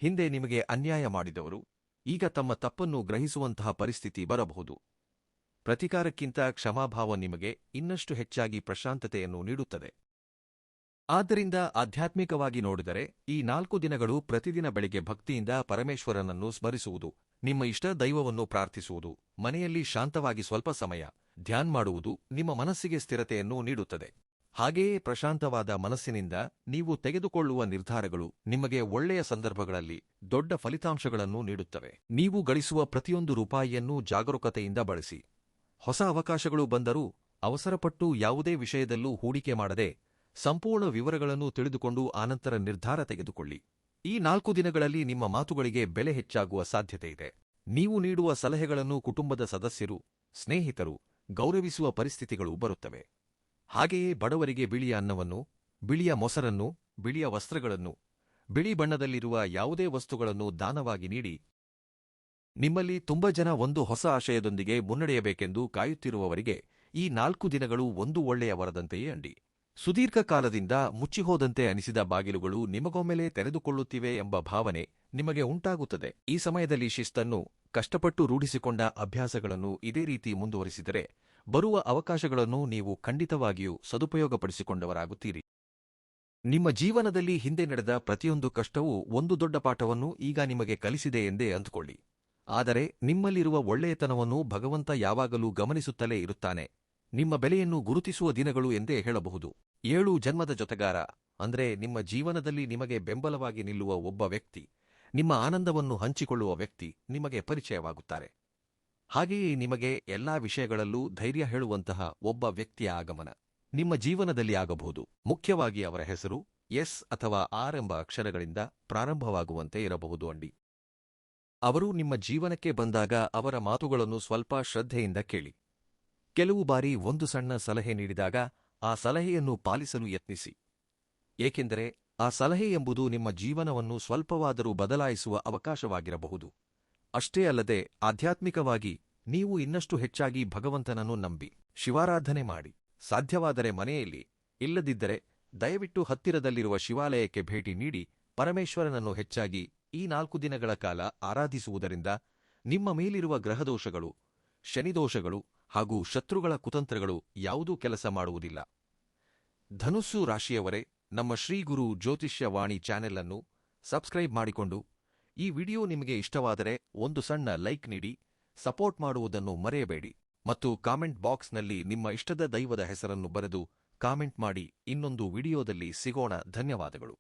ಹಿಂದೆ ನಿಮಗೆ ಅನ್ಯಾಯ ಮಾಡಿದವರು ಈಗ ತಮ್ಮ ತಪ್ಪನ್ನು ಗ್ರಹಿಸುವಂತಹ ಪರಿಸ್ಥಿತಿ ಬರಬಹುದು. ಪ್ರತಿಕಾರಕ್ಕಿಂತ ಕ್ಷಮಾಭಾವ ನಿಮಗೆ ಇನ್ನಷ್ಟು ಹೆಚ್ಚಾಗಿ ಪ್ರಶಾಂತತೆಯನ್ನು ನೀಡುತ್ತದೆ. ಆದ್ದರಿಂದ ಆಧ್ಯಾತ್ಮಿಕವಾಗಿ ನೋಡಿದರೆ ಈ 4 ದಿನಗಳು ಪ್ರತಿದಿನ ಬೆಳಿಗ್ಗೆ ಭಕ್ತಿಯಿಂದ ಪರಮೇಶ್ವರನನ್ನು ಸ್ಮರಿಸುವುದು, ನಿಮ್ಮ ಇಷ್ಟ ದೈವವನ್ನು ಪ್ರಾರ್ಥಿಸುವುದು, ಮನೆಯಲ್ಲಿ ಶಾಂತವಾಗಿ ಸ್ವಲ್ಪ ಸಮಯ ಧ್ಯಾನ ಮಾಡುವುದು ನಿಮ್ಮ ಮನಸ್ಸಿಗೆ ಸ್ಥಿರತೆಯನ್ನು ನೀಡುತ್ತದೆ. ಹಾಗೆಯೇ ಪ್ರಶಾಂತವಾದ ಮನಸ್ಸಿನಿಂದ ನೀವು ತೆಗೆದುಕೊಳ್ಳುವ ನಿರ್ಧಾರಗಳು ನಿಮಗೆ ಒಳ್ಳೆಯ ಸಂದರ್ಭಗಳಲ್ಲಿ ದೊಡ್ಡ ಫಲಿತಾಂಶಗಳನ್ನು ನೀಡುತ್ತವೆ. ನೀವು ಗಳಿಸುವ ಪ್ರತಿಯೊಂದು ರೂಪಾಯಿಯನ್ನೂ ಜಾಗರೂಕತೆಯಿಂದ ಬಳಸಿ. ಹೊಸ ಅವಕಾಶಗಳು ಬಂದರೂ ಅವಸರಪಟ್ಟು ಯಾವುದೇ ವಿಷಯದಲ್ಲೂ ಹೂಡಿಕೆ ಮಾಡದೆ ಸಂಪೂರ್ಣ ವಿವರಗಳನ್ನು ತಿಳಿದುಕೊಂಡು ಆನಂತರ ನಿರ್ಧಾರ ತೆಗೆದುಕೊಳ್ಳಿ. ಈ 4 ದಿನಗಳಲ್ಲಿ ನಿಮ್ಮ ಮಾತುಗಳಿಗೆ ಬೆಲೆ ಹೆಚ್ಚಾಗುವ ಸಾಧ್ಯತೆಯಿದೆ. ನೀವು ನೀಡುವ ಸಲಹೆಗಳನ್ನು ಕುಟುಂಬದ ಸದಸ್ಯರು, ಸ್ನೇಹಿತರು ಗೌರವಿಸುವ ಪರಿಸ್ಥಿತಿಗಳು ಬರುತ್ತವೆ. ಹಾಗೆಯೇ ಬಡವರಿಗೆ ಬಿಳಿಯ ಅನ್ನವನ್ನು, ಬಿಳಿಯ ಮೊಸರನ್ನು, ಬಿಳಿಯ ವಸ್ತ್ರಗಳನ್ನು, ಬಿಳಿ ಬಣ್ಣದಲ್ಲಿರುವ ಯಾವುದೇ ವಸ್ತುಗಳನ್ನು ದಾನವಾಗಿ ನೀಡಿ. ನಿಮ್ಮಲ್ಲಿ ತುಂಬ ಜನ ಒಂದು ಹೊಸ ಆಶಯದೊಂದಿಗೆ ಮುನ್ನಡೆಯಬೇಕೆಂದು ಕಾಯುತ್ತಿರುವವರಿಗೆ ಈ 4 ದಿನಗಳು ಒಂದು ಒಳ್ಳೆಯ ವರದಂತೆಯೇ ಅಂಡಿ. ಸುದೀರ್ಘ ಕಾಲದಿಂದ ಮುಚ್ಚಿಹೋದಂತೆ ಅನಿಸಿದ ಬಾಗಿಲುಗಳು ನಿಮಗೊಮ್ಮೆಲೇ ತೆರೆದುಕೊಳ್ಳುತ್ತಿವೆ ಎಂಬ ಭಾವನೆ ನಿಮಗೆ ಉಂಟಾಗುತ್ತದೆ. ಈ ಸಮಯದಲ್ಲಿ ಶಿಸ್ತನ್ನು, ಕಷ್ಟಪಟ್ಟು ರೂಢಿಸಿಕೊಂಡ ಅಭ್ಯಾಸಗಳನ್ನು ಇದೇ ರೀತಿ ಮುಂದುವರಿಸಿದರೆ ಬರುವ ಅವಕಾಶಗಳನ್ನು ನೀವು ಖಂಡಿತವಾಗಿಯೂ ಸದುಪಯೋಗಪಡಿಸಿಕೊಂಡವರಾಗುತ್ತೀರಿ. ನಿಮ್ಮ ಜೀವನದಲ್ಲಿ ಹಿಂದೆ ನಡೆದ ಪ್ರತಿಯೊಂದು ಕಷ್ಟವೂ ಒಂದು ದೊಡ್ಡ ಪಾಠವನ್ನು ಈಗ ನಿಮಗೆ ಕಲಿಸಿದೆ ಎಂದೇ ಅಂದುಕೊಳ್ಳಿ. ಆದರೆ ನಿಮ್ಮಲ್ಲಿರುವ ಒಳ್ಳೆಯತನವನ್ನು ಭಗವಂತ ಯಾವಾಗಲೂ ಗಮನಿಸುತ್ತಲೇ ಇರುತ್ತಾನೆ. ನಿಮ್ಮ ಬೆಲೆಯನ್ನು ಗುರುತಿಸುವ ದಿನಗಳು ಎಂದೇ ಹೇಳಬಹುದು. 7 ಜನ್ಮದ ಜೊತೆಗಾರ ಅಂದ್ರೆ ನಿಮ್ಮ ಜೀವನದಲ್ಲಿ ನಿಮಗೆ ಬೆಂಬಲವಾಗಿ ನಿಲ್ಲುವ ಒಬ್ಬ ವ್ಯಕ್ತಿ, ನಿಮ್ಮ ಆನಂದವನ್ನು ಹಂಚಿಕೊಳ್ಳುವ ವ್ಯಕ್ತಿ ನಿಮಗೆ ಪರಿಚಯವಾಗುತ್ತಾರೆ. ಹಾಗೆಯೇ ನಿಮಗೆ ಎಲ್ಲಾ ವಿಷಯಗಳಲ್ಲೂ ಧೈರ್ಯ ಹೇಳುವಂತಹ ಒಬ್ಬ ವ್ಯಕ್ತಿಯ ಆಗಮನ ನಿಮ್ಮ ಜೀವನದಲ್ಲಿ ಆಗಬಹುದು. ಮುಖ್ಯವಾಗಿ ಅವರ ಹೆಸರು ಎಸ್ ಅಥವಾ ಆರ್ ಎಂಬ ಅಕ್ಷರಗಳಿಂದ ಪ್ರಾರಂಭವಾಗುವಂತೆ ಇರಬಹುದು ಅಂಡಿ. ಅವರು ನಿಮ್ಮ ಜೀವನಕ್ಕೆ ಬಂದಾಗ ಅವರ ಮಾತುಗಳನ್ನು ಸ್ವಲ್ಪ ಶ್ರದ್ಧೆಯಿಂದ ಕೇಳಿ. ಕೆಲವು ಬಾರಿ ಒಂದು ಸಣ್ಣ ಸಲಹೆ ನೀಡಿದಾಗ ಆ ಸಲಹೆಯನ್ನು ಪಾಲಿಸಲು ಯತ್ನಿಸಿ. ಏಕೆಂದರೆ ಆ ಸಲಹೆ ಎಂಬುದು ನಿಮ್ಮ ಜೀವನವನ್ನು ಸ್ವಲ್ಪವಾದರೂ ಬದಲಾಯಿಸುವ ಅವಕಾಶವಾಗಿರಬಹುದು. ಅಷ್ಟೇ ಅಲ್ಲದೆ ಆಧ್ಯಾತ್ಮಿಕವಾಗಿ ನೀವು ಇನ್ನಷ್ಟು ಹೆಚ್ಚಾಗಿ ಭಗವಂತನನ್ನು ನಂಬಿ ಶಿವಾರಾಧನೆ ಮಾಡಿ. ಸಾಧ್ಯವಾದರೆ ಮನೆಯಲ್ಲಿ, ಇಲ್ಲದಿದ್ದರೆ ದಯವಿಟ್ಟು ಹತ್ತಿರದಲ್ಲಿರುವ ಶಿವಾಲಯಕ್ಕೆ ಭೇಟಿ ನೀಡಿ ಪರಮೇಶ್ವರನನ್ನು ಹೆಚ್ಚಾಗಿ ಈ 4 ದಿನಗಳ ಕಾಲ ಆರಾಧಿಸುವುದರಿಂದ ನಿಮ್ಮ ಮೇಲಿರುವ ಗ್ರಹದೋಷಗಳು, ಶನಿದೋಷಗಳು ಹಾಗೂ ಶತ್ರುಗಳ ಕುತಂತ್ರಗಳು ಯಾವುದೂ ಕೆಲಸ ಮಾಡುವುದಿಲ್ಲ. ಧನುಸ್ಸು ರಾಶಿಯವರೇ, ನಮ್ಮ ಶ್ರೀ ಗುರು ಜ್ಯೋತಿಷ್ಯ ವಾಣಿ ಚಾನೆಲ್ ಅನ್ನು ಸಬ್ಸ್ಕ್ರೈಬ್ ಮಾಡಿಕೊಂಡು ಈ ವಿಡಿಯೋ ನಿಮಗೆ ಇಷ್ಟವಾದರೆ ಒಂದು ಸಣ್ಣ ಲೈಕ್ ನೀಡಿ, ಸಪೋರ್ಟ್ ಮಾಡುವುದನ್ನು ಮರೆಯಬೇಡಿ ಮತ್ತು ಕಾಮೆಂಟ್ ಬಾಕ್ಸ್ನಲ್ಲಿ ನಿಮ್ಮ ಇಷ್ಟದ ದೈವದ ಹೆಸರನ್ನು ಬರೆದು ಕಾಮೆಂಟ್ ಮಾಡಿ. ಇನ್ನೊಂದು ವಿಡಿಯೋದಲ್ಲಿ ಸಿಗೋಣ. ಧನ್ಯವಾದಗಳು.